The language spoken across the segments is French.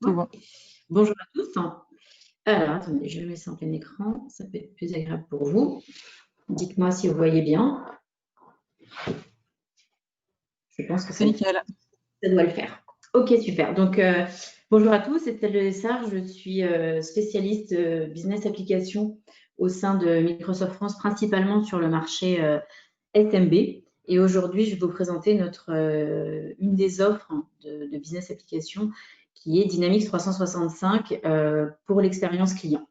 Tout bon. Bonjour à tous. Alors, attendez, je vais mettre ça en plein écran. Ça peut être plus agréable pour vous. Dites-moi si vous voyez bien. Je pense que C'est nickel. ça doit le faire. Ok, super. Donc, bonjour à tous, c'est Estelle de Lessard. Je suis spécialiste business application au sein de Microsoft France, principalement sur le marché SMB. Et aujourd'hui, je vais vous présenter une des offres de business application qui est Dynamics 365 pour l'expérience client.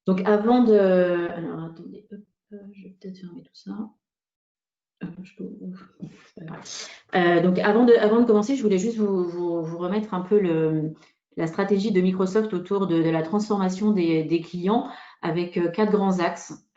Donc, avant de. Alors, attendez, hop, je vais peut-être fermer tout ça. Donc, avant de commencer, je voulais juste vous remettre un peu la stratégie de Microsoft autour de la transformation des clients avec 4 grands axes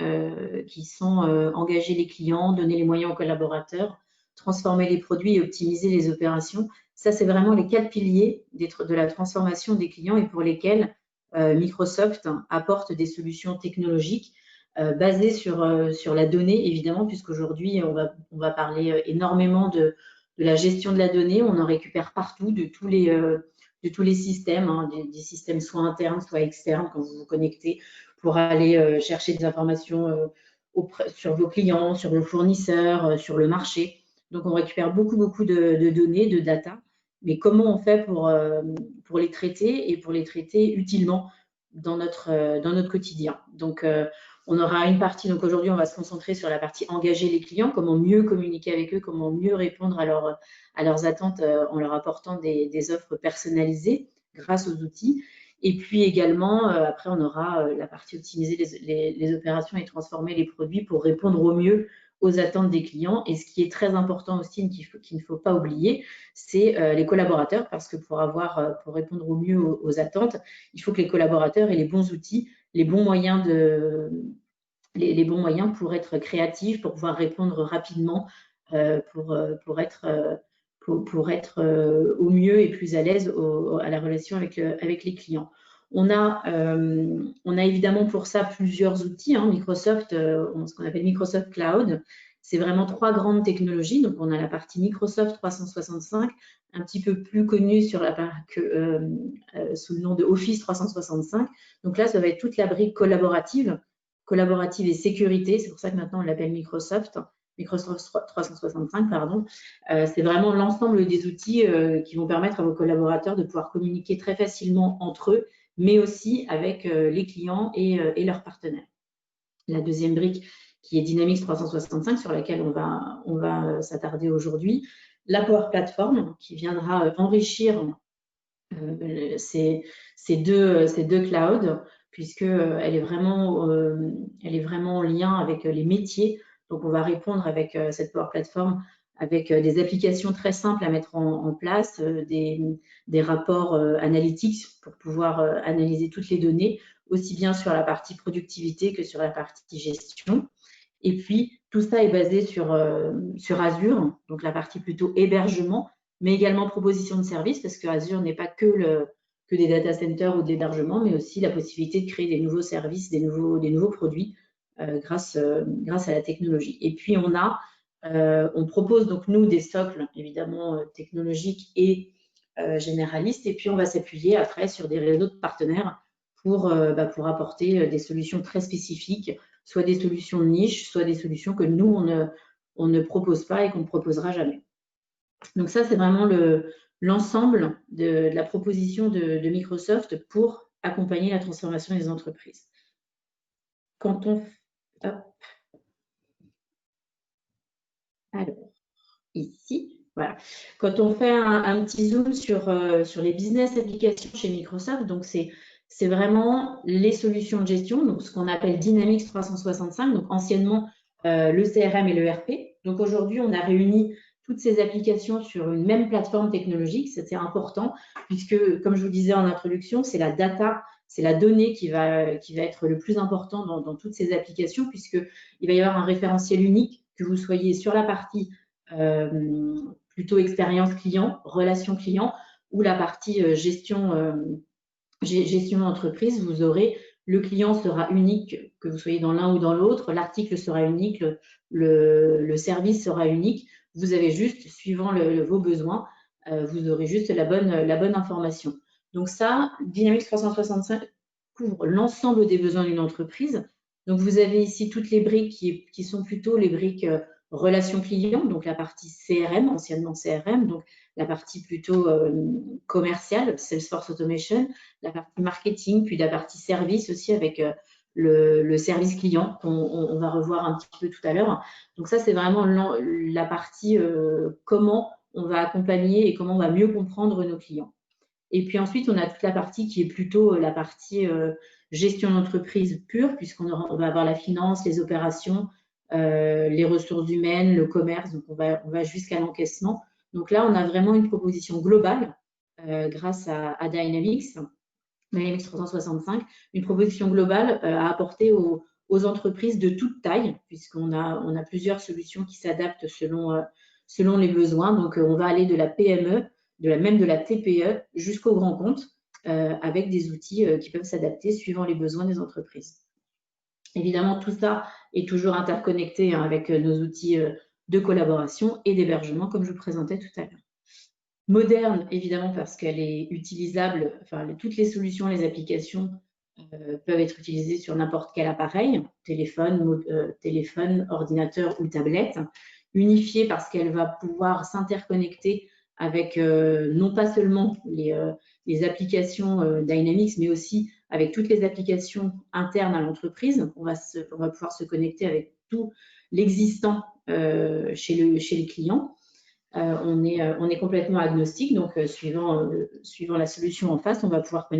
qui sont engager les clients, donner les moyens aux collaborateurs, transformer les produits et optimiser les opérations. Ça, c'est vraiment les 4 piliers de la transformation des clients et pour lesquels Microsoft apporte des solutions technologiques basées sur la donnée, évidemment, puisqu'aujourd'hui, on va parler énormément de la gestion de la donnée. On en récupère partout, de tous les systèmes, hein, des systèmes soit internes, soit externes, quand vous vous connectez pour aller chercher des informations sur vos clients, sur vos fournisseurs, sur le marché. Donc, on récupère beaucoup de données, de data. Mais comment on fait pour les traiter et pour les traiter utilement dans notre quotidien. Donc, on aura une partie, donc aujourd'hui, on va se concentrer sur la partie engager les clients, comment mieux communiquer avec eux, comment mieux répondre à leurs attentes en leur apportant des offres personnalisées grâce aux outils. Et puis également, après, on aura la partie optimiser les opérations et transformer les produits pour répondre au mieux aux attentes des clients. Et ce qui est très important aussi, qu'il ne faut pas oublier, c'est les collaborateurs, parce que pour répondre au mieux aux attentes, il faut que les collaborateurs aient les bons outils, les bons moyens pour être créatifs, pour pouvoir répondre rapidement, pour être au mieux et plus à l'aise à la relation avec les clients. On a évidemment pour ça plusieurs outils. Hein. Microsoft, ce qu'on appelle Microsoft Cloud, c'est vraiment 3 grandes technologies. Donc, on a la partie Microsoft 365, un petit peu plus connue sous le nom de Office 365. Donc là, ça va être toute la brique collaborative et sécurité. C'est pour ça que maintenant, on l'appelle Microsoft 365, pardon. C'est vraiment l'ensemble des outils qui vont permettre à vos collaborateurs de pouvoir communiquer très facilement entre eux, mais aussi avec les clients et leurs partenaires. La deuxième brique, qui est Dynamics 365, sur laquelle on va s'attarder aujourd'hui. La Power Platform, qui viendra enrichir ces deux clouds, puisqu'elle est vraiment en lien avec les métiers. Donc, on va répondre avec cette Power Platform avec des applications très simples à mettre en place, des rapports analytics pour pouvoir analyser toutes les données, aussi bien sur la partie productivité que sur la partie gestion. Et puis, tout ça est basé sur Azure, donc la partie plutôt hébergement, mais également proposition de service, parce que Azure n'est pas que des data centers ou de l'hébergement, mais aussi la possibilité de créer des nouveaux services, des nouveaux produits grâce à la technologie. Et puis, on propose donc, nous, des socles, évidemment, technologiques et généralistes, et puis on va s'appuyer après sur des réseaux de partenaires pour apporter des solutions très spécifiques, soit des solutions de niche, soit des solutions que nous, on ne propose pas et qu'on ne proposera jamais. Donc ça, c'est vraiment l'ensemble de la proposition de Microsoft pour accompagner la transformation des entreprises. Quand on... Hop. Alors, ici, voilà. Quand on fait un petit zoom sur les business applications chez Microsoft, donc c'est vraiment les solutions de gestion, donc ce qu'on appelle Dynamics 365, donc anciennement le CRM et le RP. Donc aujourd'hui, on a réuni toutes ces applications sur une même plateforme technologique. C'était important puisque, comme je vous disais en introduction, c'est la data, c'est la donnée qui va être le plus important dans toutes ces applications, puisqu'il va y avoir un référentiel unique, que vous soyez sur la partie plutôt expérience client, relation client, ou la partie gestion d'entreprise. Vous aurez le client sera unique, que vous soyez dans l'un ou dans l'autre, l'article sera unique, le service sera unique. Vous avez juste, suivant vos besoins, vous aurez juste la bonne information. Donc ça, Dynamics 365 couvre l'ensemble des besoins d'une entreprise. Donc vous avez ici toutes les briques qui sont plutôt les briques relations clients, donc la partie CRM, anciennement CRM, donc la partie plutôt commerciale, Salesforce Automation, la partie marketing, puis la partie service aussi avec le service client qu'on va revoir un petit peu tout à l'heure. Donc ça, c'est vraiment la partie comment on va accompagner et comment on va mieux comprendre nos clients. Et puis ensuite, on a toute la partie qui est plutôt la partie gestion d'entreprise pure, puisqu'on va avoir la finance, les opérations, les ressources humaines, le commerce, donc on va jusqu'à l'encaissement. Donc là, on a vraiment une proposition globale grâce à Dynamics 365, une proposition globale à apporter aux entreprises de toute taille, puisqu'on a plusieurs solutions qui s'adaptent selon les besoins. Donc, on va aller de la PME, même de la TPE jusqu'au grand compte, avec des outils qui peuvent s'adapter suivant les besoins des entreprises. Évidemment, tout ça est toujours interconnecté avec nos outils de collaboration et d'hébergement, comme je vous présentais tout à l'heure. Moderne, évidemment, parce qu'elle est utilisable, enfin, toutes les solutions, les applications peuvent être utilisées sur n'importe quel appareil, téléphone, ordinateur ou tablette. Unifiée parce qu'elle va pouvoir s'interconnecter avec non pas seulement les applications Dynamics, mais aussi avec toutes les applications internes à l'entreprise. On va pouvoir se connecter avec tout l'existant chez les clients. On est complètement agnostique, donc suivant la solution en face, on va pouvoir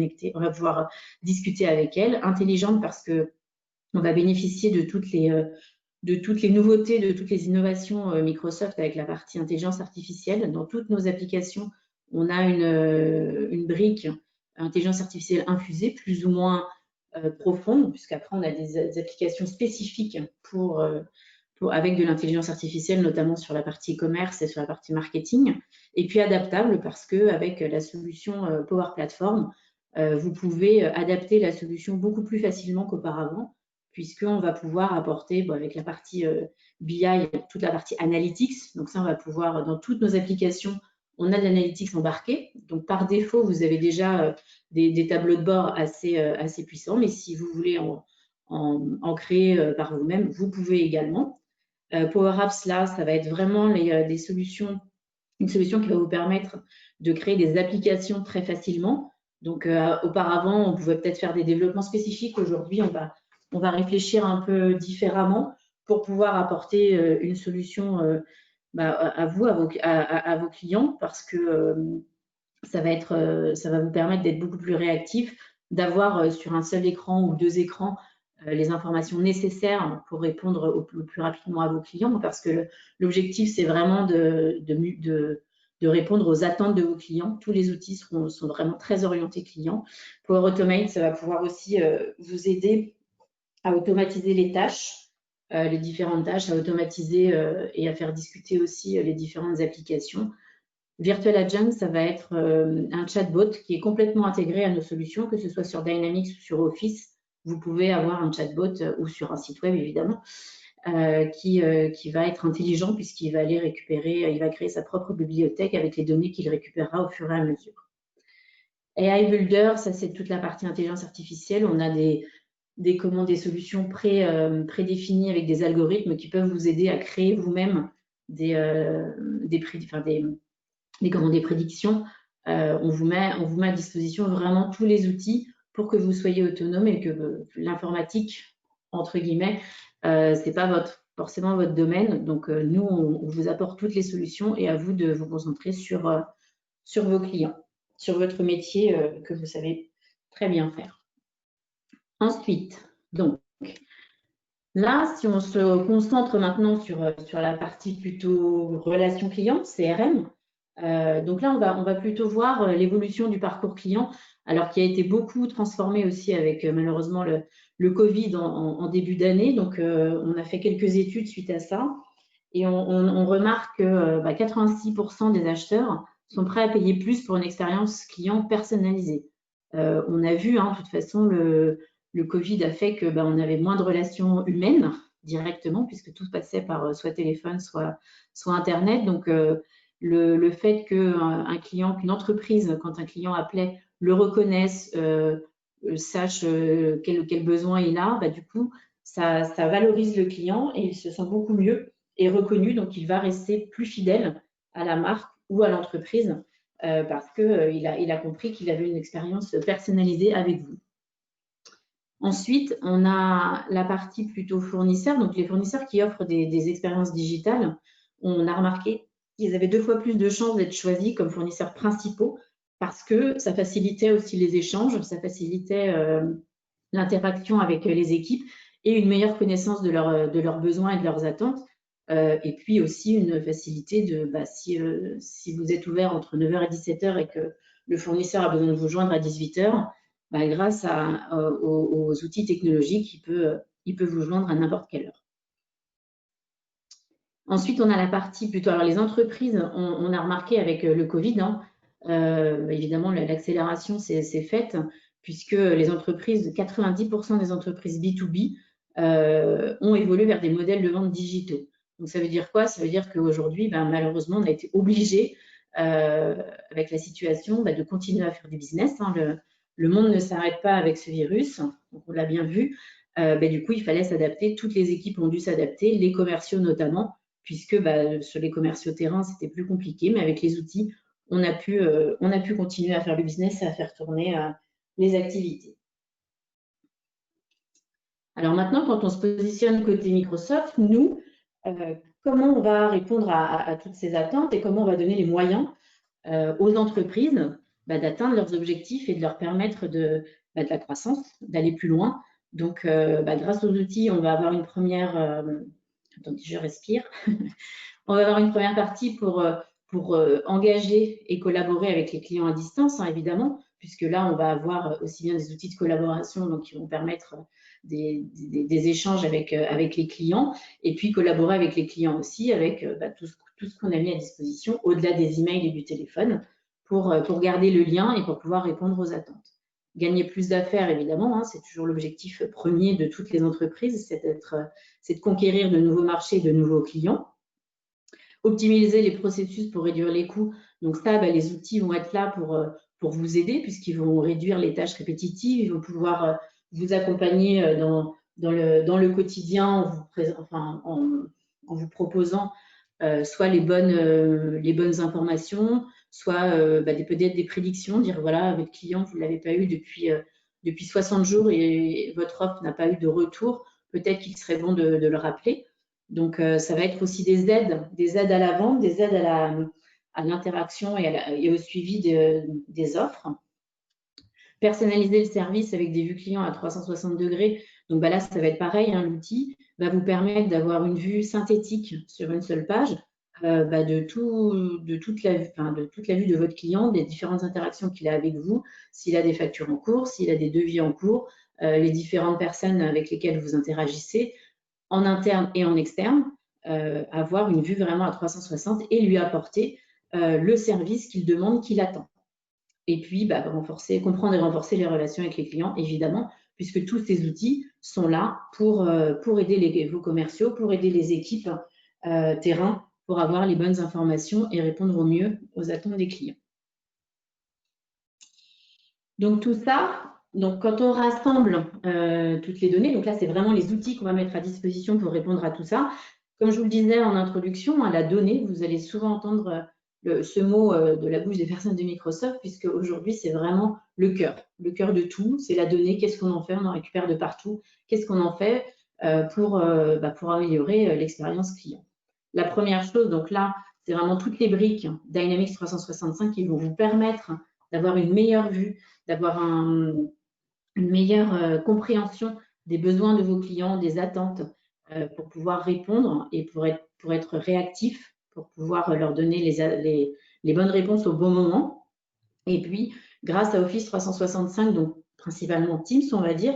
discuter avec elle. Intelligente parce que on va bénéficier de toutes les nouveautés, de toutes les innovations Microsoft avec la partie intelligence artificielle. Dans toutes nos applications, on a une brique intelligence artificielle infusée, plus ou moins profonde, puisqu'après on a des applications spécifiques avec de l'intelligence artificielle, notamment sur la partie commerce et sur la partie marketing, et puis adaptable parce qu'avec la solution Power Platform, vous pouvez adapter la solution beaucoup plus facilement qu'auparavant, puisqu'on va pouvoir apporter, avec la partie BI, toute la partie analytics. Donc ça, on va pouvoir, dans toutes nos applications, on a de l'analytics embarqué. Donc par défaut, vous avez déjà des tableaux de bord assez puissants, mais si vous voulez en créer par vous-même, vous pouvez également. Power Apps, là, ça va être vraiment une solution qui va vous permettre de créer des applications très facilement. Donc, auparavant, on pouvait peut-être faire des développements spécifiques. Aujourd'hui, on va réfléchir un peu différemment pour pouvoir apporter une solution à vous, à vos clients, parce que ça va vous permettre d'être beaucoup plus réactif, d'avoir sur un seul écran ou deux écrans les informations nécessaires pour répondre le plus rapidement à vos clients, parce que l'objectif, c'est vraiment de répondre aux attentes de vos clients. Tous les outils sont vraiment très orientés clients. Power Automate, ça va pouvoir aussi vous aider à automatiser les tâches, les différentes tâches, à automatiser et à faire discuter aussi les différentes applications. Virtual Agent, ça va être un chatbot qui est complètement intégré à nos solutions, que ce soit sur Dynamics ou sur Office. Vous pouvez avoir un chatbot ou sur un site web, évidemment, qui va être intelligent puisqu'il va aller récupérer, il va créer sa propre bibliothèque avec les données qu'il récupérera au fur et à mesure. AI Builder, ça c'est toute la partie intelligence artificielle. On a des solutions prédéfinies avec des algorithmes qui peuvent vous aider à créer vous-même des prédictions. On vous met à disposition vraiment tous les outils pour que vous soyez autonome et que l'informatique, entre guillemets, c'est pas forcément votre domaine. Donc, nous, on vous apporte toutes les solutions et à vous de vous concentrer sur vos clients, sur votre métier que vous savez très bien faire. Ensuite, donc, là, si on se concentre maintenant sur la partie plutôt relation client, CRM, donc là, on va plutôt voir l'évolution du parcours client, alors qui a été beaucoup transformé aussi avec malheureusement le Covid en début d'année. Donc, on a fait quelques études suite à ça et on remarque que 86% des acheteurs sont prêts à payer plus pour une expérience client personnalisée. On a vu, de toute façon, le Covid a fait que on avait moins de relations humaines directement, puisque tout passait par soit téléphone, soit Internet. Donc, le fait qu'un client, qu'une entreprise, quand un client appelait, le reconnaisse, sache quel besoin il a, du coup, ça valorise le client et il se sent beaucoup mieux et reconnu, donc il va rester plus fidèle à la marque ou à l'entreprise parce qu'il a compris qu'il avait une expérience personnalisée avec vous. Ensuite, on a la partie plutôt fournisseurs, donc les fournisseurs qui offrent des expériences digitales. On a remarqué qu'ils avaient 2 fois plus de chances d'être choisis comme fournisseurs principaux parce que ça facilitait aussi les échanges, ça facilitait l'interaction avec les équipes et une meilleure connaissance de leurs besoins et de leurs attentes. Et puis aussi une facilité de, si vous êtes ouvert entre 9h et 17h et que le fournisseur a besoin de vous joindre à 18h, grâce aux outils technologiques, il peut vous joindre à n'importe quelle heure. Ensuite, on a la partie plutôt, alors les entreprises, on a remarqué avec le Covid, évidemment, l'accélération s'est faite puisque les entreprises, 90% des entreprises B2B ont évolué vers des modèles de vente digitaux. Donc, ça veut dire quoi? Ça veut dire qu'aujourd'hui, malheureusement, on a été obligé, avec la situation, de continuer à faire du business. Le monde ne s'arrête pas avec ce virus, donc on l'a bien vu. Du coup, il fallait s'adapter. Toutes les équipes ont dû s'adapter, les commerciaux notamment, puisque sur les commerciaux terrain, c'était plus compliqué. Mais avec les outils, on a pu continuer à faire le business et à faire tourner les activités. Alors maintenant, quand on se positionne côté Microsoft, nous, comment on va répondre à toutes ces attentes et comment on va donner les moyens aux entreprises d'atteindre leurs objectifs et de leur permettre de la croissance, d'aller plus loin. Donc, grâce aux outils, on va avoir une première... attendez, je respire. On va avoir une première partie pour engager et collaborer avec les clients à distance, évidemment, puisque là, on va avoir aussi bien des outils de collaboration donc, qui vont permettre des échanges avec les clients et puis collaborer avec les clients aussi avec tout ce qu'on a mis à disposition au-delà des emails et du téléphone pour garder le lien et pour pouvoir répondre aux attentes. Gagner plus d'affaires, évidemment, c'est toujours l'objectif premier de toutes les entreprises, c'est de conquérir de nouveaux marchés, de nouveaux clients. Optimiser les processus pour réduire les coûts. Donc ça, les outils vont être là pour vous aider puisqu'ils vont réduire les tâches répétitives, ils vont pouvoir vous accompagner dans le quotidien en vous proposant soit les bonnes informations, soit peut-être des prédictions, dire voilà, votre client, vous ne l'avez pas eu depuis 60 jours et votre offre n'a pas eu de retour, peut-être qu'il serait bon de le rappeler. Donc, ça va être aussi des aides à la vente, des aides à l'interaction et au suivi des offres. Personnaliser le service avec des vues clients à 360 degrés. Donc, là, ça va être pareil. L'outil va vous permettre d'avoir une vue synthétique sur une seule page de toute la vue de votre client, des différentes interactions qu'il a avec vous, s'il a des factures en cours, s'il a des devis en cours, les différentes personnes avec lesquelles vous interagissez, en interne et en externe, avoir une vue vraiment à 360 et lui apporter le service qu'il demande, qu'il attend. Et puis, comprendre et renforcer les relations avec les clients, évidemment, puisque tous ces outils sont là pour aider vos commerciaux, pour aider les équipes terrain, pour avoir les bonnes informations et répondre au mieux aux attentes des clients. Donc, tout ça, quand on rassemble toutes les données, donc là, c'est vraiment les outils qu'on va mettre à disposition pour répondre à tout ça. Comme je vous le disais en introduction, la donnée, vous allez souvent entendre ce mot de la bouche des personnes de Microsoft, puisque aujourd'hui, c'est vraiment le cœur de tout, c'est la donnée. Qu'est-ce qu'on en fait? On en récupère de partout. Qu'est-ce qu'on en fait pour améliorer l'expérience client? La première chose, donc là, c'est vraiment toutes les briques Dynamics 365 qui vont vous permettre d'avoir une meilleure vue, d'avoir une meilleure compréhension des besoins de vos clients, des attentes, pour pouvoir répondre et pour être réactif, pour pouvoir leur donner les bonnes réponses au bon moment. Et puis, grâce à Office 365, donc principalement Teams, on va dire,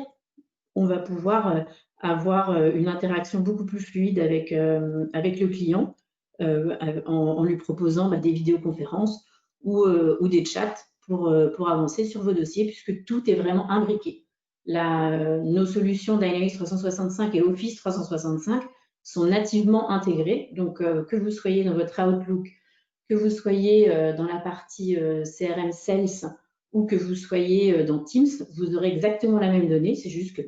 on va pouvoir avoir une interaction beaucoup plus fluide avec le client en lui proposant des vidéoconférences ou des chats pour avancer sur vos dossiers, puisque tout est vraiment imbriqué. Nos solutions Dynamics 365 et Office 365 sont nativement intégrées. Donc, que vous soyez dans votre Outlook, que vous soyez dans la partie CRM Sales ou que vous soyez dans Teams, vous aurez exactement la même donnée. C'est juste que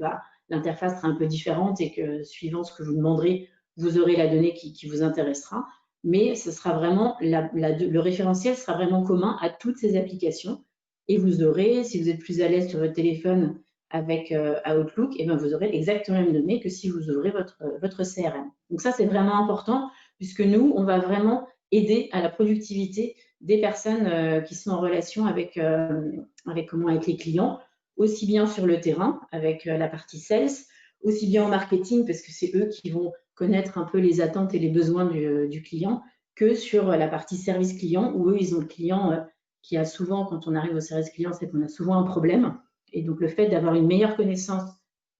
l'interface sera un peu différente et que suivant ce que vous demanderez, vous aurez la donnée qui vous intéressera. Mais ce sera vraiment le référentiel sera vraiment commun à toutes ces applications. Et vous aurez, si vous êtes plus à l'aise sur votre téléphone avec Outlook, et bien vous aurez exactement la même donnée que si vous ouvrez votre CRM. Donc ça, c'est vraiment important puisque nous, on va vraiment aider à la productivité des personnes qui sont en relation avec les clients, aussi bien sur le terrain avec la partie sales, aussi bien en marketing parce que c'est eux qui vont connaître un peu les attentes et les besoins du client, que sur la partie service client où eux, ils ont le client qui a souvent, quand on arrive au service client, c'est qu'on a souvent un problème. Et donc, le fait d'avoir une meilleure connaissance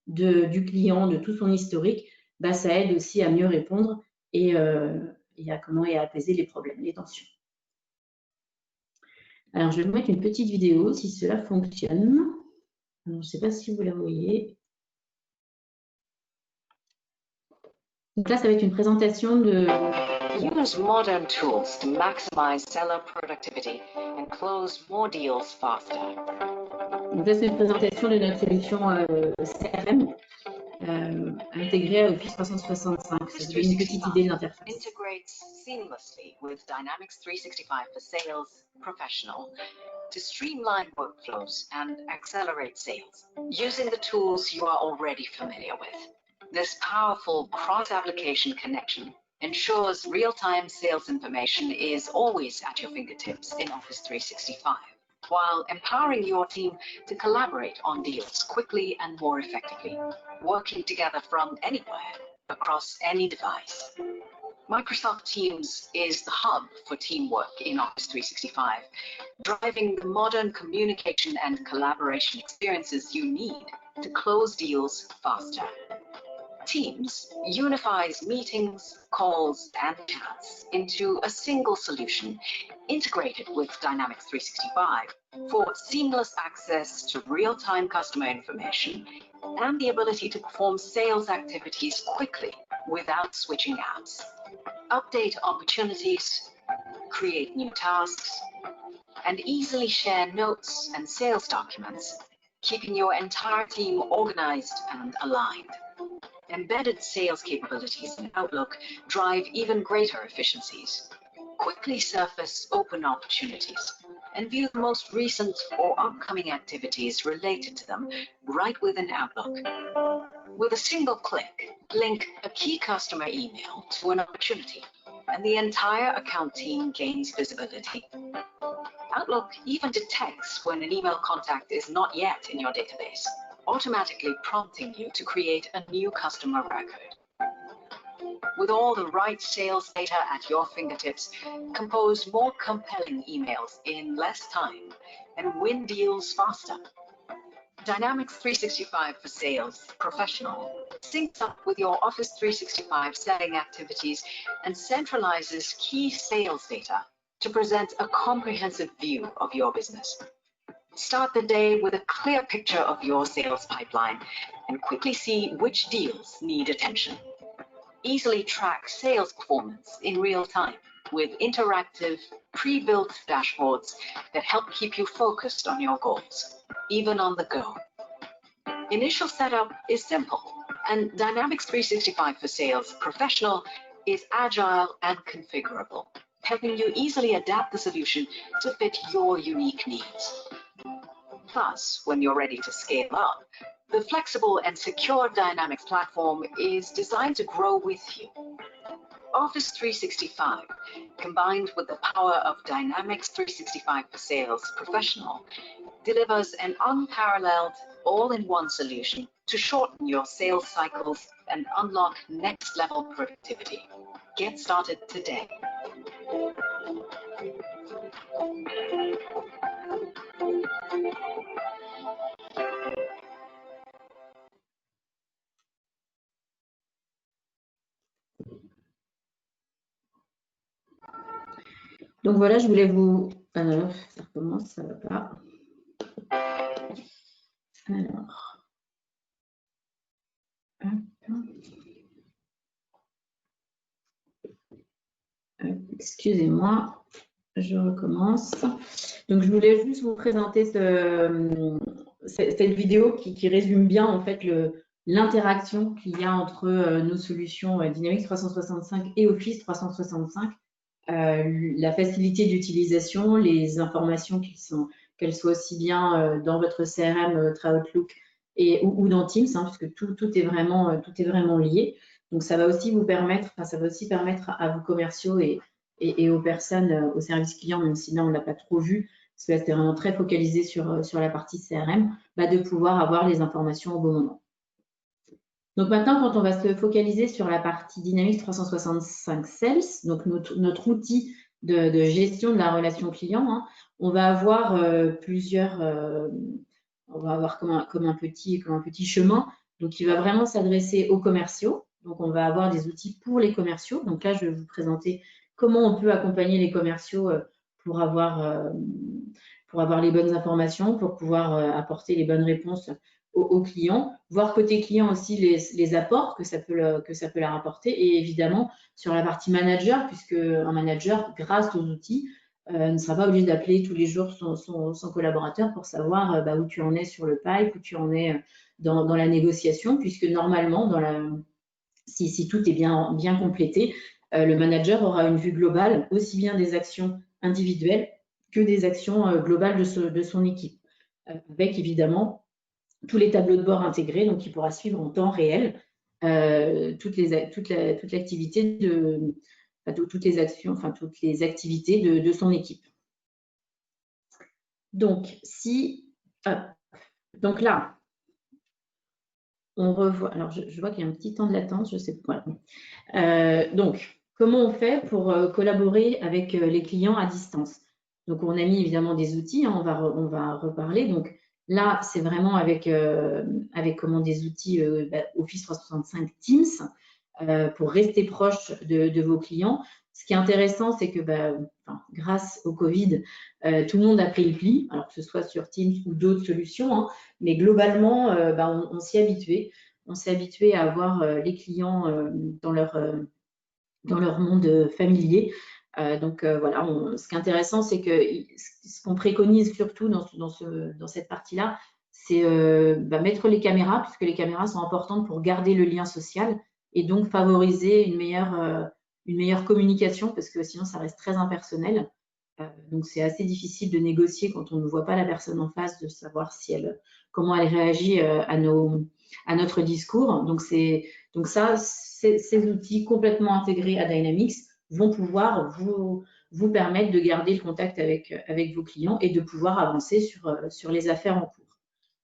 du client, de tout son historique, ça aide aussi à mieux répondre et à apaiser les problèmes, les tensions. Alors, je vais vous mettre une petite vidéo si cela fonctionne. Alors, je ne sais pas si vous la voyez. Donc là, ça va être une présentation de... Use modern tools to maximize seller productivity and close more deals faster. Donc là, c'est une présentation de notre solution CRM intégrée à Office 365. Ça vous donne une petite idée de l'interface. Integrates seamlessly with Dynamics 365 for Sales Professional to streamline workflows and accelerate sales using the tools you are already familiar with. This powerful cross-application connection ensures real-time sales information is always at your fingertips in Office 365, while empowering your team to collaborate on deals quickly and more effectively, working together from anywhere, across any device. Microsoft Teams is the hub for teamwork in Office 365, driving the modern communication and collaboration experiences you need to close deals faster. Teams unifies meetings, calls, and chats into a single solution integrated with Dynamics 365 for seamless access to real-time customer information and the ability to perform sales activities quickly without switching apps. Update opportunities, create new tasks, and easily share notes and sales documents, keeping your entire team organized and aligned. Embedded sales capabilities in Outlook drive even greater efficiencies. Quickly surface open opportunities and view the most recent or upcoming activities related to them right within Outlook. With a single click, link a key customer email to an opportunity, and the entire account team gains visibility. Outlook even detects when an email contact is not yet in your database, automatically prompting you to create a new customer record. With all the right sales data at your fingertips, compose more compelling emails in less time and win deals faster. Dynamics 365 for Sales Professional syncs up with your Office 365 selling activities and centralizes key sales data to present a comprehensive view of your business. Start the day with a clear picture of your sales pipeline and quickly see which deals need attention. Easily track sales performance in real time with interactive, pre-built dashboards that help keep you focused on your goals, even on the go. Initial setup is simple, and Dynamics 365 for Sales Professional is agile and configurable, helping you easily adapt the solution to fit your unique needs. Plus, when you're ready to scale up, the flexible and secure Dynamics platform is designed to grow with you. Office 365, combined with the power of Dynamics 365 for Sales Professional, delivers an unparalleled all-in-one solution to shorten your sales cycles and unlock next-level productivity. Get started today. Donc voilà, je voulais vous... ça recommence, ça va pas. Alors... Excusez-moi. je recommence. Donc, je voulais juste vous présenter cette vidéo qui résume bien en fait l'interaction qu'il y a entre nos solutions Dynamics 365 et Office 365, la facilité d'utilisation, les informations qu'elles soient aussi bien dans votre CRM, Outlook ou dans Teams, hein, puisque tout est vraiment lié. Donc, ça va aussi permettre à vos commerciaux et aux personnes, aux services clients, même si là, on ne l'a pas trop vu, parce que là, c'était vraiment très focalisé sur la partie CRM, de pouvoir avoir les informations au bon moment. Donc maintenant, quand on va se focaliser sur la partie Dynamics 365 Sales, donc notre outil de gestion de la relation client, hein, on va avoir on va avoir comme un petit chemin. Donc, il va vraiment s'adresser aux commerciaux. Donc, on va avoir des outils pour les commerciaux. Donc là, je vais vous présenter comment on peut accompagner les commerciaux pour avoir les bonnes informations, pour pouvoir apporter les bonnes réponses aux clients, voir côté client aussi les apports que ça peut leur apporter, et évidemment sur la partie manager, puisque un manager, grâce aux outils, ne sera pas obligé d'appeler tous les jours son collaborateur pour savoir où tu en es sur le pipe, où tu en es dans la négociation, puisque normalement, si tout est bien complété, le manager aura une vue globale, aussi bien des actions individuelles que des actions globales de son équipe, avec évidemment tous les tableaux de bord intégrés, donc il pourra suivre en temps réel toute l'activité toutes les actions, enfin toutes les activités de son équipe. Donc, donc là, on revoit. Alors, je vois qu'il y a un petit temps de latence, je sais pas. Donc, comment on fait pour collaborer avec les clients à distance? Donc, on a mis évidemment des outils, hein, on va reparler. Donc, là, c'est vraiment avec des outils Office 365 Teams pour rester proche de vos clients. Ce qui est intéressant, c'est que grâce au Covid, tout le monde a pris le pli, alors que ce soit sur Teams ou d'autres solutions, hein, mais globalement, on s'y est habitué. On s'est habitué à avoir les clients dans leur monde familier. Donc voilà, ce qui est intéressant, c'est que ce qu'on préconise surtout dans cette partie-là, c'est mettre les caméras, puisque les caméras sont importantes pour garder le lien social et donc favoriser une meilleure communication, parce que sinon ça reste très impersonnel. Donc c'est assez difficile de négocier quand on ne voit pas la personne en face, de savoir comment elle réagit à notre discours. Donc ces outils complètement intégrés à Dynamics vont pouvoir vous permettre de garder le contact avec vos clients et de pouvoir avancer sur les affaires en cours.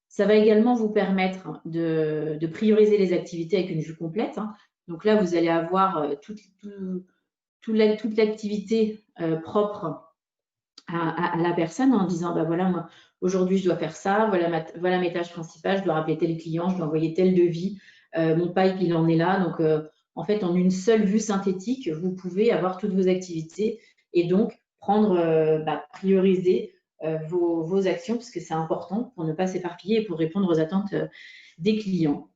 Ça va également vous permettre de prioriser les activités avec une vue complète, hein. Donc là, vous allez avoir toute l'activité propre à la personne en disant voilà, moi aujourd'hui je dois faire ça, voilà mes tâches principales, je dois rappeler tel client, je dois envoyer tel devis, mon pipe il en est là. Donc en fait, en une seule vue synthétique, vous pouvez avoir toutes vos activités et donc prioriser vos actions, parce que c'est important pour ne pas s'éparpiller et pour répondre aux attentes des clients.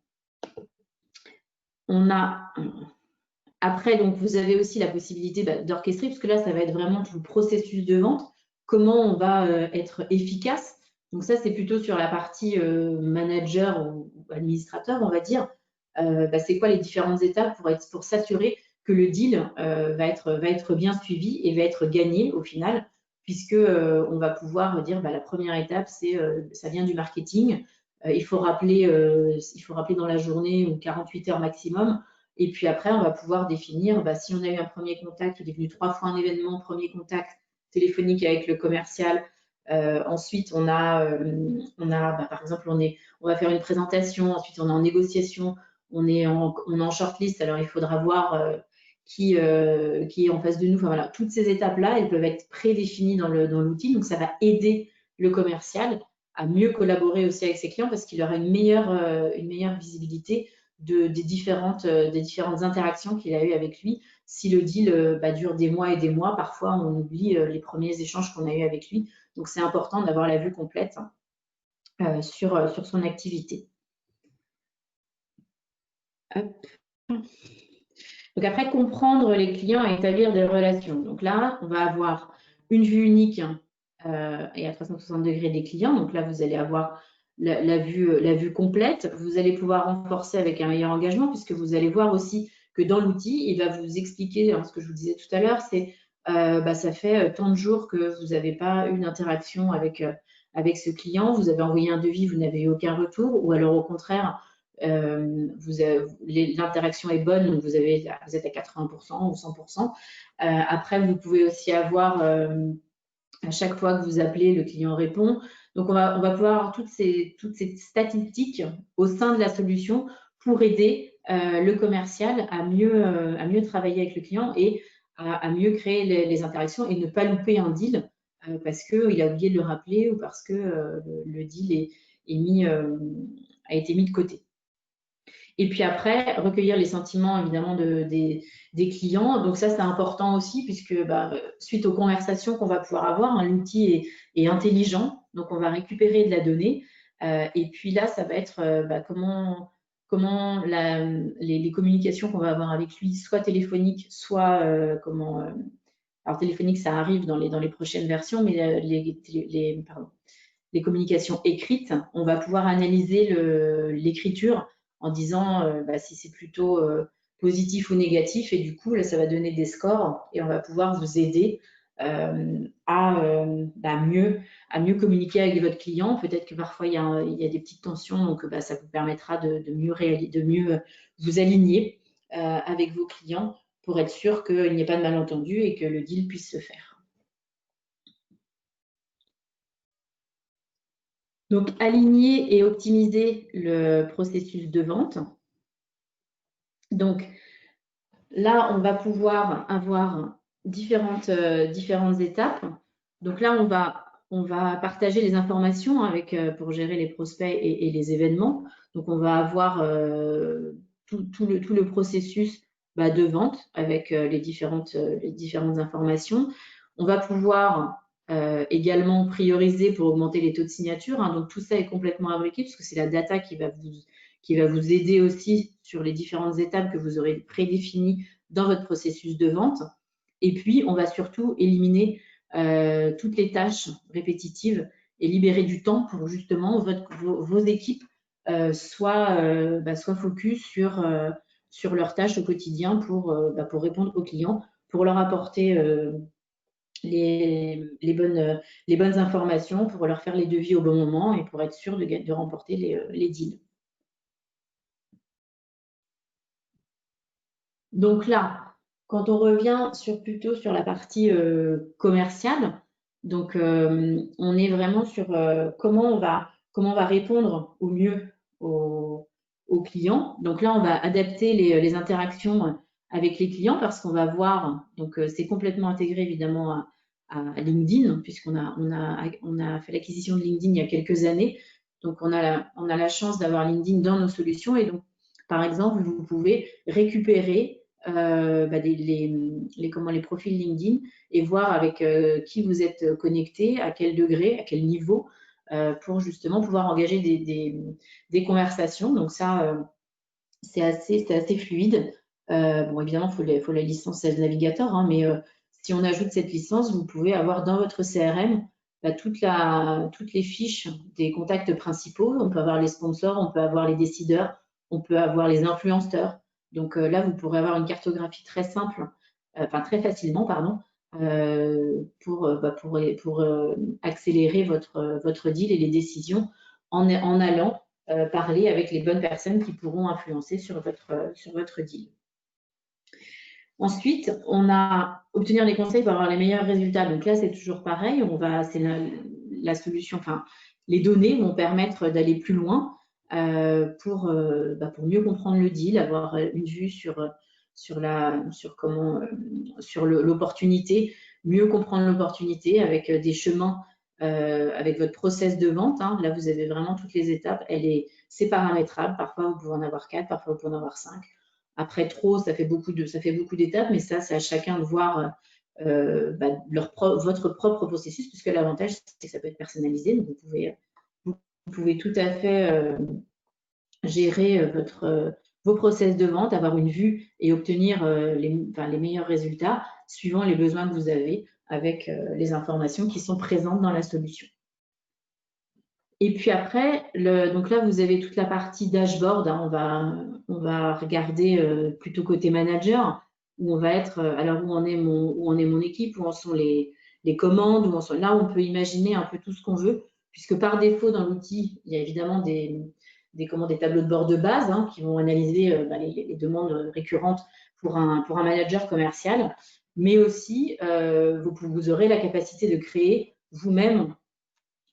Après, donc, vous avez aussi la possibilité d'orchestrer, parce que là, ça va être vraiment tout le processus de vente, comment on va être efficace. Donc ça, c'est plutôt sur la partie manager ou administrateur, on va dire. C'est quoi les différentes étapes pour s'assurer que le deal va être bien suivi et va être gagné au final, puisque on va pouvoir dire la première étape, ça vient du marketing. Il faut rappeler dans la journée ou 48 heures maximum. Et puis après, on va pouvoir définir, si on a eu un premier contact, il est venu 3 fois un événement, premier contact téléphonique avec le commercial. Ensuite, on a par exemple, on va faire une présentation. Ensuite, on est en négociation, on est en shortlist. Alors, il faudra voir qui est en face de nous. Enfin voilà, toutes ces étapes-là, elles peuvent être prédéfinies dans l'outil. Donc, ça va aider le commercial à mieux collaborer aussi avec ses clients, parce qu'il aura une meilleure visibilité des différentes interactions qu'il a eues avec lui. Si le deal dure des mois et des mois, parfois on oublie les premiers échanges qu'on a eus avec lui. Donc c'est important d'avoir la vue complète sur son activité. Hop. Donc après, comprendre les clients et établir des relations. Donc là, on va avoir une vue unique et à 360 degrés des clients. Donc là, vous allez avoir la vue complète. Vous allez pouvoir renforcer avec un meilleur engagement puisque vous allez voir aussi que dans l'outil, il va vous expliquer, ce que je vous disais tout à l'heure, c'est ça fait tant de jours que vous n'avez pas eu d'interaction avec ce client, vous avez envoyé un devis, vous n'avez eu aucun retour, ou alors au contraire, l'interaction est bonne, donc vous êtes à 80% ou 100%. Après, vous pouvez aussi avoir, à chaque fois que vous appelez, le client répond. Donc, on va pouvoir avoir toutes ces statistiques au sein de la solution pour aider le commercial à mieux travailler avec le client et à mieux créer les interactions et ne pas louper un deal parce qu'il a oublié de le rappeler ou parce que le deal a été mis de côté. Et puis après, recueillir les sentiments évidemment des clients. Donc ça, c'est important aussi puisque suite aux conversations qu'on va pouvoir avoir, l'outil est intelligent. Donc on va récupérer de la donnée. Et puis là, ça va être comment les communications qu'on va avoir avec lui, soit téléphoniques, soit alors téléphonique, ça arrive dans les prochaines versions, mais les communications écrites, on va pouvoir analyser l'écriture en disant si c'est plutôt positif ou négatif, et du coup, là, ça va donner des scores et on va pouvoir vous aider à mieux communiquer avec votre client. Peut-être que parfois, il y a des petites tensions, donc ça vous permettra de mieux vous aligner avec vos clients pour être sûr qu'il n'y ait pas de malentendu et que le deal puisse se faire. Donc, aligner et optimiser le processus de vente. Donc, là, on va pouvoir avoir différentes étapes. Donc là, on va partager les informations pour gérer les prospects et les événements. Donc, on va avoir tout le processus de vente avec les différentes informations. On va pouvoir également prioriser pour augmenter les taux de signature. Donc, tout ça est complètement imbriqué puisque c'est la data qui va vous aider aussi sur les différentes étapes que vous aurez prédéfinies dans votre processus de vente. Et puis, on va surtout éliminer toutes les tâches répétitives et libérer du temps pour justement vos équipes soient focus sur leurs tâches au quotidien pour répondre aux clients, pour leur apporter les bonnes informations, pour leur faire les devis au bon moment et pour être sûr de remporter les deals. Donc là, quand on revient plutôt sur la partie commerciale, donc on est vraiment sur comment on va répondre au mieux aux clients. Donc là, on va adapter les interactions avec les clients parce qu'on va voir, donc c'est complètement intégré évidemment à LinkedIn puisqu'on a fait l'acquisition de LinkedIn il y a quelques années. Donc on a la chance d'avoir LinkedIn dans nos solutions et donc par exemple, vous pouvez récupérer les profils LinkedIn et voir avec qui vous êtes connecté, à quel degré, à quel niveau, pour justement pouvoir engager des conversations. Donc ça, c'est assez fluide. Bon, évidemment, il faut la licence Sales Navigator, mais si on ajoute cette licence, vous pouvez avoir dans votre CRM toutes les fiches des contacts principaux. On peut avoir les sponsors, on peut avoir les décideurs, on peut avoir les influenceurs. Donc là, vous pourrez avoir une cartographie très simple, très facilement, pardon, pour accélérer votre deal et les décisions en allant parler avec les bonnes personnes qui pourront influencer sur votre deal. Ensuite, on a obtenir des conseils pour avoir les meilleurs résultats. Donc là, c'est toujours pareil. C'est la solution. Enfin, les données vont permettre d'aller plus loin pour mieux comprendre le deal, avoir une vue sur l'opportunité, mieux comprendre l'opportunité avec des chemins, avec votre process de vente. Là, vous avez vraiment toutes les étapes. C'est paramétrable. Parfois, vous pouvez en avoir 4, parfois, vous pouvez en avoir 5. Après, ça fait beaucoup d'étapes, mais ça, c'est à chacun de voir votre propre processus, puisque l'avantage, c'est que ça peut être personnalisé. Donc, vous pouvez tout à fait gérer vos process de vente, avoir une vue et obtenir les meilleurs résultats suivant les besoins que vous avez avec les informations qui sont présentes dans la solution. Et puis après, donc là, vous avez toute la partie dashboard. Hein, on va regarder plutôt côté manager, où on va être, alors où en est mon équipe, où en sont les commandes, où en sont, là, on peut imaginer un peu tout ce qu'on veut, puisque par défaut, dans l'outil, il y a évidemment des tableaux de bord de base hein, qui vont analyser les demandes récurrentes pour un manager commercial, mais aussi, vous aurez la capacité de créer vous-même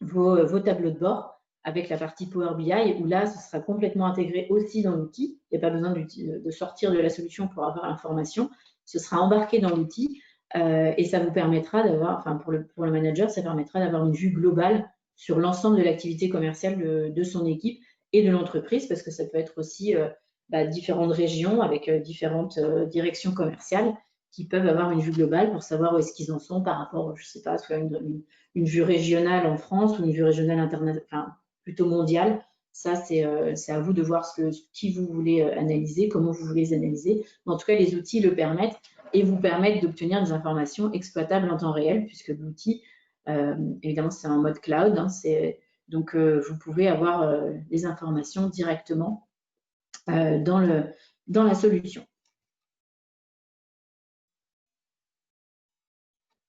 vos tableaux de bord avec la partie Power BI, où là, ce sera complètement intégré aussi dans l'outil. Il n'y a pas besoin de sortir de la solution pour avoir l'information. Ce sera embarqué dans l'outil et ça vous permettra d'avoir, enfin pour le manager, ça permettra d'avoir une vue globale sur l'ensemble de l'activité commerciale de son équipe et de l'entreprise, parce que ça peut être aussi différentes régions avec différentes directions commerciales qui peuvent avoir une vue globale pour savoir où est-ce qu'ils en sont par rapport, je ne sais pas, soit une vue régionale en France ou une vue régionale internationale, enfin plutôt mondiale. Ça, c'est à vous de voir qui vous voulez analyser, comment vous voulez les analyser. En tout cas, les outils le permettent et vous permettent d'obtenir des informations exploitables en temps réel, puisque l'outil, évidemment, c'est en mode cloud. Hein, donc, vous pouvez avoir les informations directement dans la solution.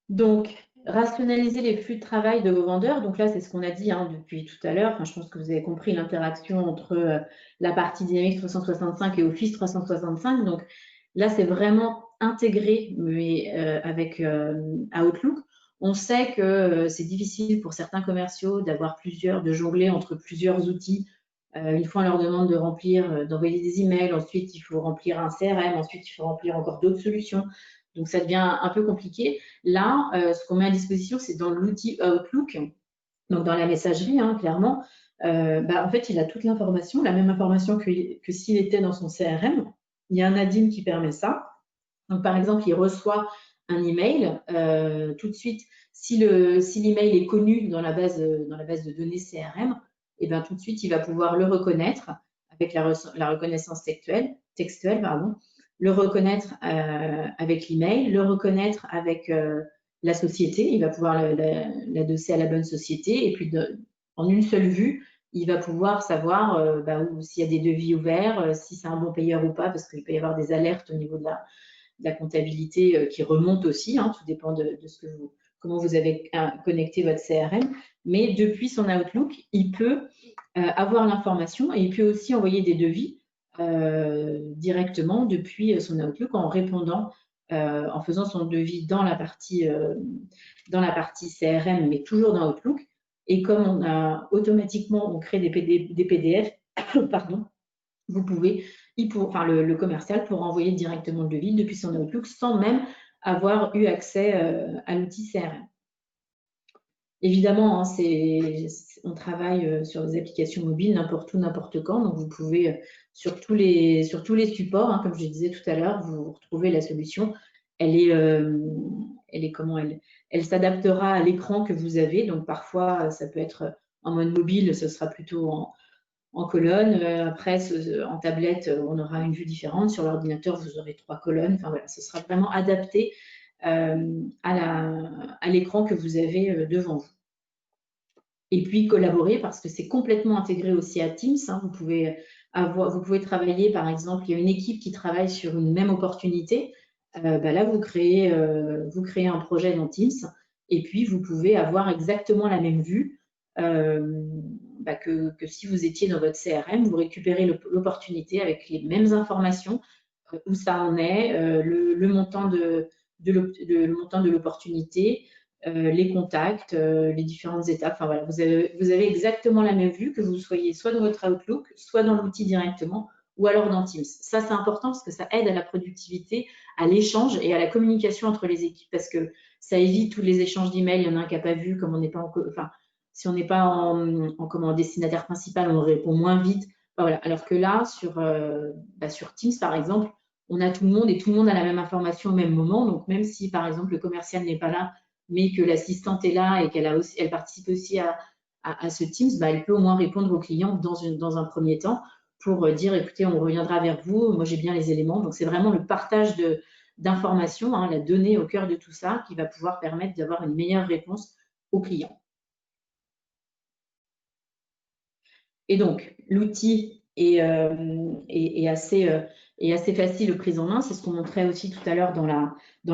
Donc, rationaliser les flux de travail de vos vendeurs. Donc là, c'est ce qu'on a dit hein, depuis tout à l'heure. Enfin, je pense que vous avez compris l'interaction entre la partie Dynamics 365 et Office 365. Donc là, c'est vraiment intégré mais, avec Outlook. On sait que c'est difficile pour certains commerciaux de jongler entre plusieurs outils. Une fois, on leur demande de remplir, d'envoyer des emails. Ensuite, il faut remplir un CRM. Ensuite, il faut remplir encore d'autres solutions. Donc, ça devient un peu compliqué. Là, ce qu'on met à disposition, c'est dans l'outil Outlook, donc dans la messagerie, hein, clairement. En fait, il a toute l'information, la même information que s'il était dans son CRM. Il y a un add-in qui permet ça. Donc, par exemple, il reçoit un email. Tout de suite, si l'email est connu dans la base de données CRM, et bien, tout de suite, il va pouvoir le reconnaître avec la reconnaissance textuelle, le reconnaître avec l'email, le reconnaître avec la société. Il va pouvoir l'adosser à la bonne société. Et puis, en une seule vue, il va pouvoir savoir s'il y a des devis ouverts, si c'est un bon payeur ou pas, parce qu'il peut y avoir des alertes au niveau de la comptabilité qui remontent aussi. Hein, tout dépend de comment vous avez connecté votre CRM. Mais depuis son Outlook, il peut avoir l'information et il peut aussi envoyer des devis directement depuis son Outlook en répondant, en faisant son devis dans la partie CRM, mais toujours dans Outlook. Et comme on crée des PDF, pardon, vous pouvez, le commercial pourra envoyer directement le devis depuis son Outlook sans même avoir eu accès à l'outil CRM. Évidemment, hein, on travaille sur des applications mobiles n'importe où, n'importe quand. Donc, vous pouvez, sur tous les supports, hein, comme je disais tout à l'heure, vous retrouvez la solution. Elle s'adaptera à l'écran que vous avez. Donc, parfois, ça peut être en mode mobile, ce sera plutôt en colonne. Après, en tablette, on aura une vue différente. Sur l'ordinateur, vous aurez 3 colonnes. Enfin, voilà, ce sera vraiment adapté à l'écran que vous avez devant vous. Et puis collaborer parce que c'est complètement intégré aussi à Teams. Hein. Vous pouvez travailler, par exemple, il y a une équipe qui travaille sur une même opportunité. Là, vous créez un projet dans Teams et puis vous pouvez avoir exactement la même vue que si vous étiez dans votre CRM. Vous récupérez l'opportunité avec les mêmes informations, où ça en est, le montant de l'opportunité, les contacts, les différentes étapes. Enfin, voilà, vous avez exactement la même vue que vous soyez soit dans votre Outlook, soit dans l'outil directement, ou alors dans Teams. Ça, c'est important parce que ça aide à la productivité, à l'échange et à la communication entre les équipes parce que ça évite tous les échanges d'emails. Il y en a un qui n'a pas vu, comme on n'est pas si on n'est pas en destinataire principal, on répond moins vite. Voilà. Alors que là, sur Teams, par exemple, on a tout le monde et tout le monde a la même information au même moment. Donc, même si, par exemple, le commercial n'est pas là, mais que l'assistante est là et elle participe aussi à ce Teams, elle peut au moins répondre aux clients dans un premier temps pour dire, écoutez, on reviendra vers vous, moi j'ai bien les éléments. Donc, c'est vraiment le partage d'information, hein, la donnée au cœur de tout ça, qui va pouvoir permettre d'avoir une meilleure réponse aux clients. Et donc, l'outil est assez facile de prise en main. C'est ce qu'on montrait aussi tout à l'heure dans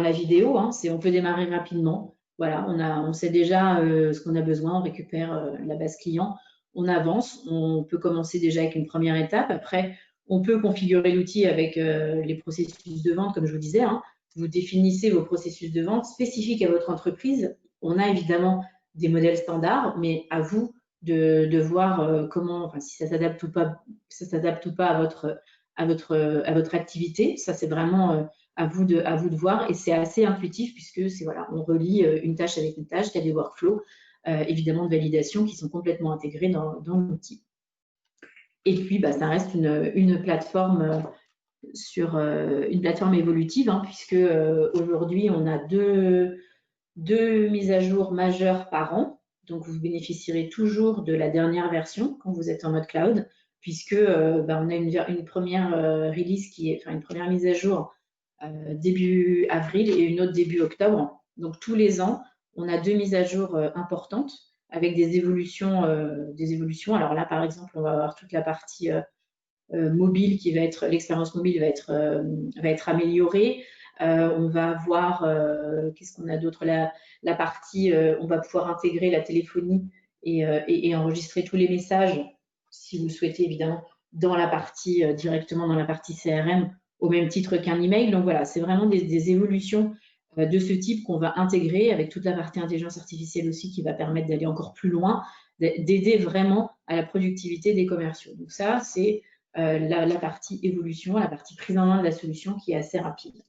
la vidéo. Hein. On peut démarrer rapidement. Voilà, on sait déjà ce qu'on a besoin, on récupère la base client, on avance, on peut commencer déjà avec une première étape. Après, on peut configurer l'outil avec les processus de vente, comme je vous disais. Hein. Vous définissez vos processus de vente spécifiques à votre entreprise. On a évidemment des modèles standards, mais à vous de voir comment, enfin, si ça s'adapte ou pas à votre activité. Ça, c'est vraiment à vous de voir, et c'est assez intuitif puisque voilà, on relie une tâche avec une tâche. Il y a des workflows évidemment de validation qui sont complètement intégrés dans l'outil. Et puis, ça reste une plateforme une plateforme évolutive, hein, puisque aujourd'hui, on a deux mises à jour majeures par an. Donc, vous bénéficierez toujours de la dernière version quand vous êtes en mode cloud, puisque on a une première release une première mise à jour début avril et une autre début octobre. Donc, tous les ans, on a 2 mises à jour importantes avec des évolutions. Alors là, par exemple, on va avoir toute la partie mobile l'expérience mobile va être améliorée. On va avoir, qu'est-ce qu'on a d'autre, la partie, on va pouvoir intégrer la téléphonie et enregistrer tous les messages, si vous le souhaitez évidemment, directement dans la partie CRM, au même titre qu'un email. Donc voilà, c'est vraiment des évolutions de ce type qu'on va intégrer avec toute la partie intelligence artificielle aussi qui va permettre d'aller encore plus loin, d'aider vraiment à la productivité des commerciaux. Donc ça, c'est la partie évolution, la partie prise en main de la solution qui est assez rapide.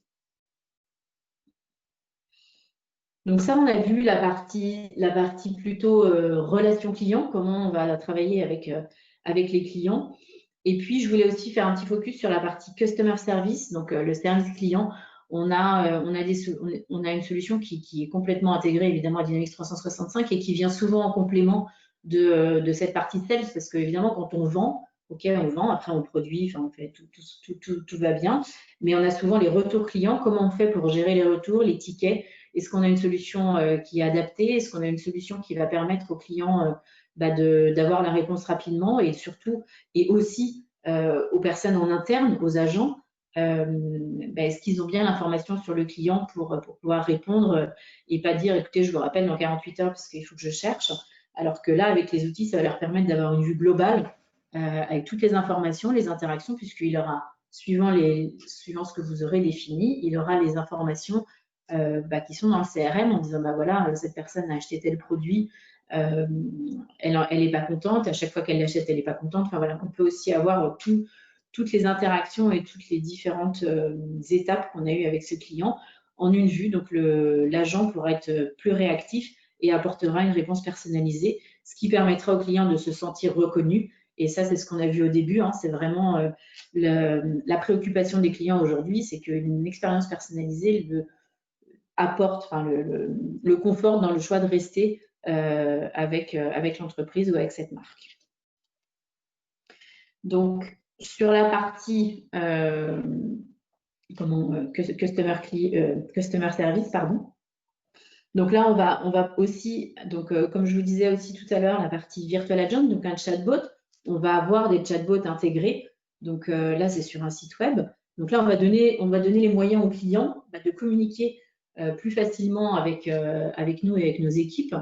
Donc ça, on a vu la partie plutôt relation client, comment on va travailler avec les clients. Et puis, je voulais aussi faire un petit focus sur la partie customer service, donc le service client. On a une solution qui est complètement intégrée évidemment à Dynamics 365 et qui vient souvent en complément de cette partie sales, parce que évidemment, quand on vend, ok, on vend, après on produit, enfin, on fait tout va bien, mais on a souvent les retours clients. Comment on fait pour gérer les retours, les tickets? Est-ce qu'on a une solution qui est adaptée? Est-ce qu'on a une solution qui va permettre aux clients d'avoir la réponse rapidement, et surtout, et aussi aux personnes en interne, aux agents, est-ce qu'ils ont bien l'information sur le client pour pouvoir répondre et pas dire, écoutez, je vous rappelle dans 48 heures parce qu'il faut que je cherche. Alors que là, avec les outils, ça va leur permettre d'avoir une vue globale avec toutes les informations, les interactions, puisqu'il aura, suivant ce que vous aurez défini, il aura les informations qui sont dans le CRM en disant, voilà, cette personne a acheté tel produit, elle n'est pas contente, à chaque fois qu'elle l'achète, elle n'est pas contente. Enfin voilà, on peut aussi avoir toutes les interactions et toutes les différentes étapes qu'on a eues avec ce client en une vue. Donc l'agent pourra être plus réactif et apportera une réponse personnalisée, ce qui permettra au client de se sentir reconnu. Et ça, c'est ce qu'on a vu au début, hein, c'est vraiment la préoccupation des clients aujourd'hui, c'est qu'une expérience personnalisée apporte le confort dans le choix de rester avec l'entreprise ou avec cette marque. Donc, sur la partie customer service, pardon. Donc là, on va aussi, comme je vous disais aussi tout à l'heure, la partie virtual agent, donc un chatbot. On va avoir des chatbots intégrés. Donc là, c'est sur un site web. Donc là, on va donner les moyens aux clients de communiquer plus facilement avec nous et avec nos équipes.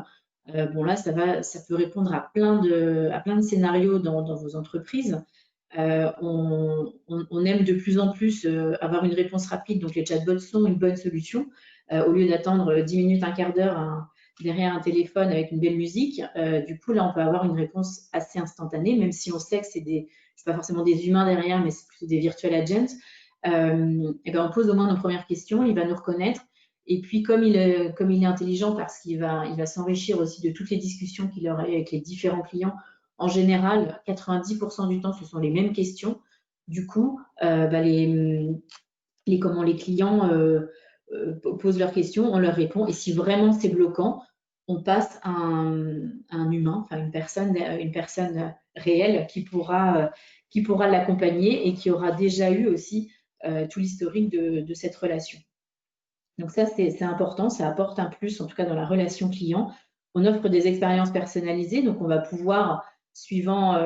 Bon là, ça peut répondre à plein de scénarios dans vos entreprises. On aime de plus en plus avoir une réponse rapide, donc les chatbots sont une bonne solution. Au lieu d'attendre 10 minutes, un quart d'heure derrière un téléphone avec une belle musique, du coup là on peut avoir une réponse assez instantanée, même si on sait que c'est pas forcément des humains derrière, mais c'est plutôt des virtual agents. Et on pose au moins nos premières questions, il va nous reconnaître, et puis comme il est intelligent, parce qu'il va s'enrichir aussi de toutes les discussions qu'il aura avec les différents clients. En général, 90% du temps, ce sont les mêmes questions. Du coup, les clients posent leurs questions, on leur répond. Et si vraiment c'est bloquant, on passe à un humain, enfin une personne réelle qui pourra l'accompagner et qui aura déjà eu aussi tout l'historique de cette relation. Donc ça, c'est important, ça apporte un plus, en tout cas dans la relation client. On offre des expériences personnalisées, donc on va pouvoir, suivant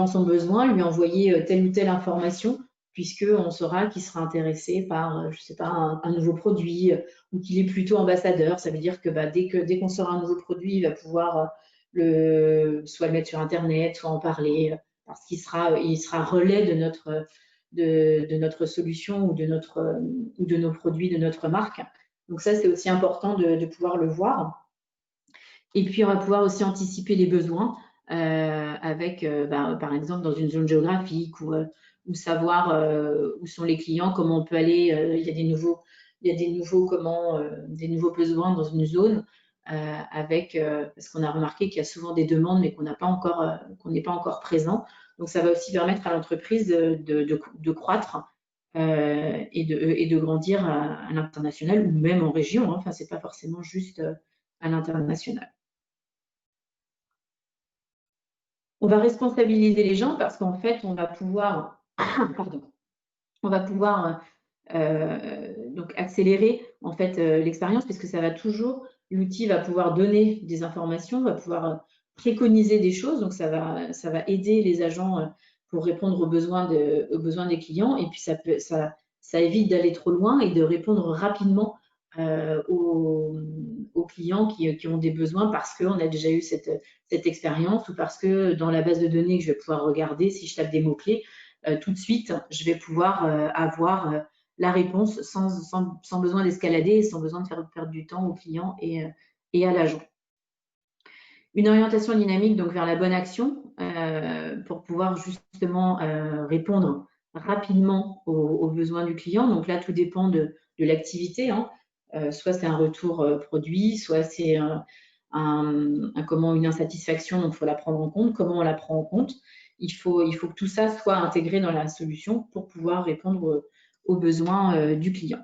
son besoin, lui envoyer telle ou telle information, puisqu'on saura qu'il sera intéressé par, je sais pas, un nouveau produit ou qu'il est plutôt ambassadeur. Ça veut dire que dès qu'on sort un nouveau produit, il va pouvoir soit le mettre sur Internet, soit en parler, parce qu'il sera relais de notre solution ou de nos produits, de notre marque. Donc ça, c'est aussi important de pouvoir le voir. Et puis, on va pouvoir aussi anticiper les besoins avec, par exemple, dans une zone géographique ou savoir où sont les clients, comment on peut aller. Il y a des nouveaux besoins dans une zone parce qu'on a remarqué qu'il y a souvent des demandes, mais qu'on n'est pas encore présent. Donc, ça va aussi permettre à l'entreprise de croître et de grandir à l'international ou même en région. Hein. Enfin, c'est pas forcément juste à l'international. On va responsabiliser les gens parce qu'en fait, on va pouvoir, donc accélérer en fait l'expérience, puisque l'outil va pouvoir donner des informations, va pouvoir préconiser des choses, donc ça va aider les agents pour répondre aux besoins des clients, et puis ça évite d'aller trop loin et de répondre rapidement aux clients qui ont des besoins parce qu'on a déjà eu cette expérience, ou parce que dans la base de données que je vais pouvoir regarder, si je tape des mots-clés, tout de suite, je vais pouvoir avoir la réponse sans besoin d'escalader et sans besoin de faire perdre du temps aux clients et à l'agent. Une orientation dynamique donc vers la bonne action pour pouvoir justement répondre rapidement aux besoins du client. Donc là, tout dépend de l'activité. Hein. Soit c'est un retour produit, soit c'est une insatisfaction, donc il faut la prendre en compte. Comment on la prend en compte? Il faut que tout ça soit intégré dans la solution pour pouvoir répondre aux besoins du client.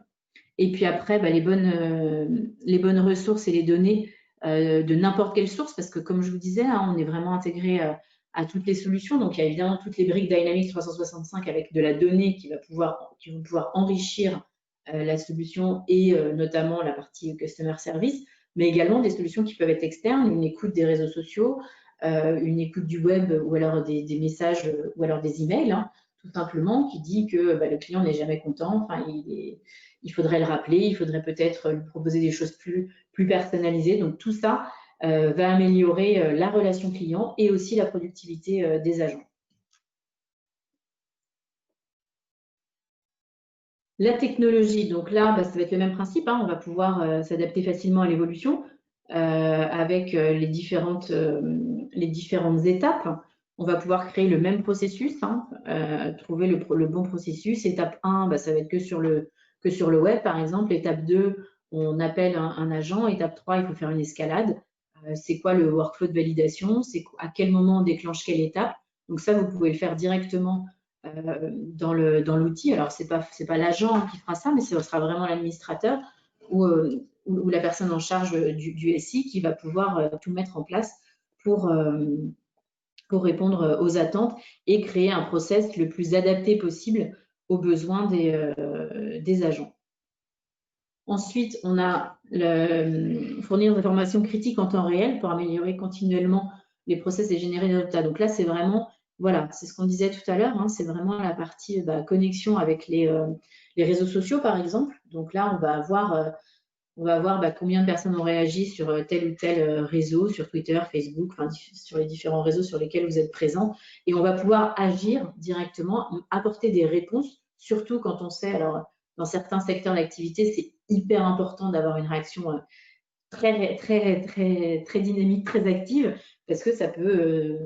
Et puis après, les bonnes ressources et les données de n'importe quelle source, parce que comme je vous disais, hein, on est vraiment intégré à toutes les solutions. Donc il y a évidemment toutes les briques Dynamics 365 avec de la donnée qui vont pouvoir enrichir la solution et notamment la partie Customer Service, mais également des solutions qui peuvent être externes, une écoute des réseaux sociaux, une écoute du web, ou alors des messages, ou alors des emails, hein, tout simplement, qui dit que le client n'est jamais content. Enfin, il faudrait le rappeler, il faudrait peut-être lui proposer des choses plus personnalisées. Donc tout ça va améliorer la relation client et aussi la productivité des agents. La technologie, donc là, ça va être le même principe. Hein, on va pouvoir s'adapter facilement à l'évolution avec les différentes étapes. On va pouvoir créer le même processus, hein, trouver le bon processus. Étape 1, ça va être que sur le web, par exemple. Étape 2, on appelle un agent. Étape 3, il faut faire une escalade. C'est quoi le workflow de validation? C'est à quel moment on déclenche quelle étape? Donc ça, vous pouvez le faire directement dans l'outil. Alors, c'est pas l'agent qui fera ça, mais ce sera vraiment l'administrateur ou la personne en charge du SI qui va pouvoir tout mettre en place pour répondre aux attentes et créer un process le plus adapté possible aux besoins des agents. Ensuite, on a fournir des informations critiques en temps réel pour améliorer continuellement les process et générer des résultats. Donc là, c'est vraiment, voilà, c'est ce qu'on disait tout à l'heure, hein, c'est vraiment la partie connexion avec les réseaux sociaux, par exemple. Donc là, on va voir combien de personnes ont réagi sur tel ou tel réseau, sur Twitter, Facebook, enfin, sur les différents réseaux sur lesquels vous êtes présents. Et on va pouvoir agir directement, apporter des réponses, surtout quand on sait, alors dans certains secteurs d'activité, c'est hyper important d'avoir une réaction très, très, très, très dynamique, très active, parce que ça peut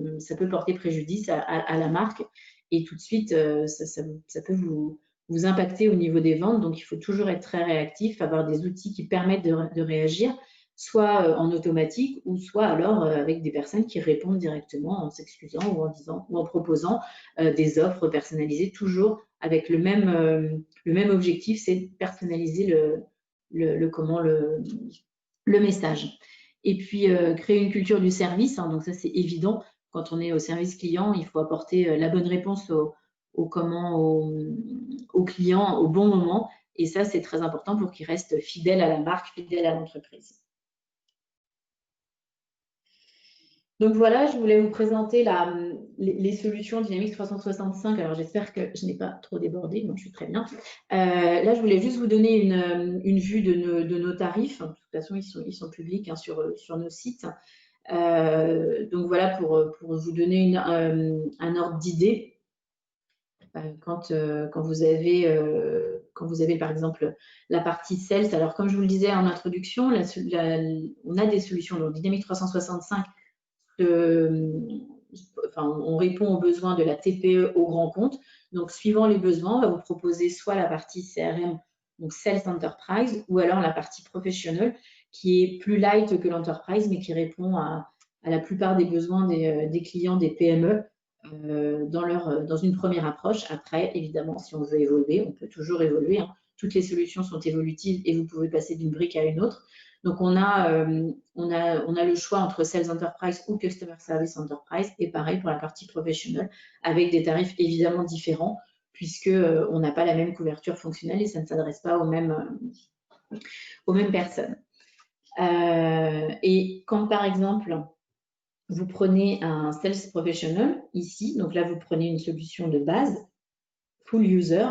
porter préjudice à la marque. Et tout de suite, ça peut vous impacter au niveau des ventes. Donc, il faut toujours être très réactif, avoir des outils qui permettent de réagir, soit en automatique, ou soit alors avec des personnes qui répondent directement en s'excusant ou en proposant des offres personnalisées, toujours avec le même objectif, c'est de personnaliser le message. Et puis, créer une culture du service. Hein, donc ça, c'est évident. Quand on est au service client, il faut apporter la bonne réponse au client au bon moment. Et ça, c'est très important pour qu'ils restent fidèles à la marque, fidèles à l'entreprise. Donc voilà, je voulais vous présenter les solutions Dynamics 365. Alors j'espère que je n'ai pas trop débordé, donc je suis très bien. Là, je voulais juste vous donner une vue de nos tarifs. De toute façon, ils sont publics hein, sur nos sites. Donc voilà, pour vous donner un ordre d'idée. Quand vous avez par exemple la partie sales. Alors comme je vous le disais en introduction, on a des solutions dans Dynamics 365. On répond aux besoins de la TPE au grand compte. Donc, suivant les besoins, on va vous proposer soit la partie CRM, donc Sales Enterprise, ou alors la partie Professional, qui est plus light que l'Enterprise, mais qui répond à la plupart des besoins des clients des PME dans une première approche. Après, évidemment, si on veut évoluer, on peut toujours évoluer. Hein. Toutes les solutions sont évolutives et vous pouvez passer d'une brique à une autre. Donc, on a le choix entre Sales Enterprise ou Customer Service Enterprise, et pareil pour la partie Professional, avec des tarifs évidemment différents, puisqu'on n'a pas la même couverture fonctionnelle et ça ne s'adresse pas aux mêmes personnes. Et quand, par exemple, vous prenez un Sales Professional, ici, donc là, vous prenez une solution de base, full user,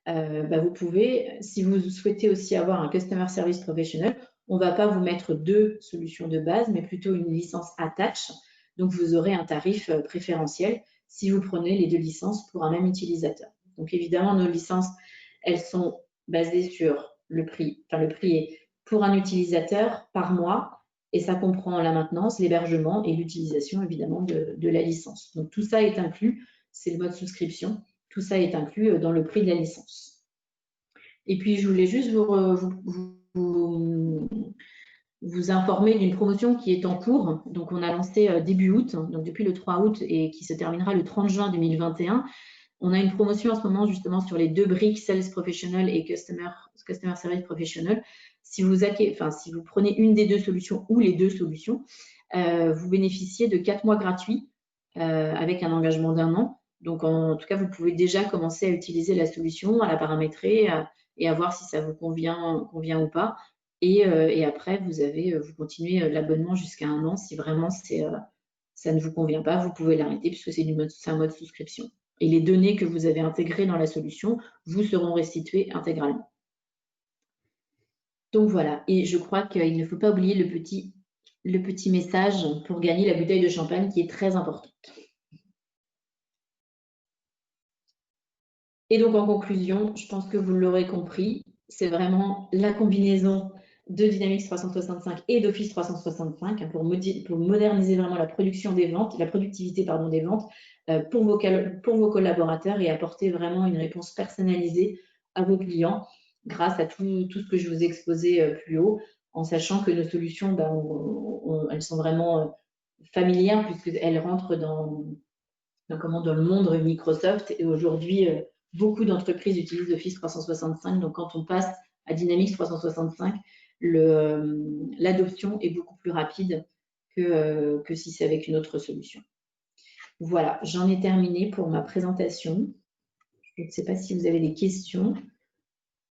vous pouvez, si vous souhaitez aussi avoir un Customer Service Professional, on ne va pas vous mettre deux solutions de base, mais plutôt une licence attach. Donc, vous aurez un tarif préférentiel si vous prenez les deux licences pour un même utilisateur. Donc, évidemment, nos licences, elles sont basées sur le prix. Enfin, le prix est pour un utilisateur par mois et ça comprend la maintenance, l'hébergement et l'utilisation, évidemment, de la licence. Donc, tout ça est inclus. C'est le mode souscription. Tout ça est inclus dans le prix de la licence. Et puis, je voulais juste vous informer d'une promotion qui est en cours. Donc, on a lancé début août, donc depuis le 3 août et qui se terminera le 30 juin 2021. On a une promotion en ce moment justement sur les deux briques Sales Professional et Customer Service Professional. Si vous prenez une des deux solutions ou les deux solutions, vous bénéficiez de 4 mois gratuits avec un engagement d'1 an. Donc, en tout cas, vous pouvez déjà commencer à utiliser la solution, à la paramétrer et à voir si ça vous convient ou pas. Et après, vous continuez l'abonnement jusqu'à 1 an. Si vraiment ça ne vous convient pas, vous pouvez l'arrêter puisque c'est un mode souscription. Et les données que vous avez intégrées dans la solution vous seront restituées intégralement. Donc voilà, et je crois qu'il ne faut pas oublier le petit message pour gagner la bouteille de champagne qui est très importante. Et donc, en conclusion, je pense que vous l'aurez compris, c'est vraiment la combinaison de Dynamics 365 et d'Office 365 pour moderniser vraiment la production des ventes, la productivité des ventes pour vos collaborateurs et apporter vraiment une réponse personnalisée à vos clients grâce à tout ce que je vous ai exposé plus haut, en sachant que nos solutions, elles sont vraiment familières puisqu'elles rentrent dans le monde Microsoft et aujourd'hui, beaucoup d'entreprises utilisent Office 365. Donc, quand on passe à Dynamics 365, l'adoption est beaucoup plus rapide que si c'est avec une autre solution. Voilà, j'en ai terminé pour ma présentation. Je ne sais pas si vous avez des questions.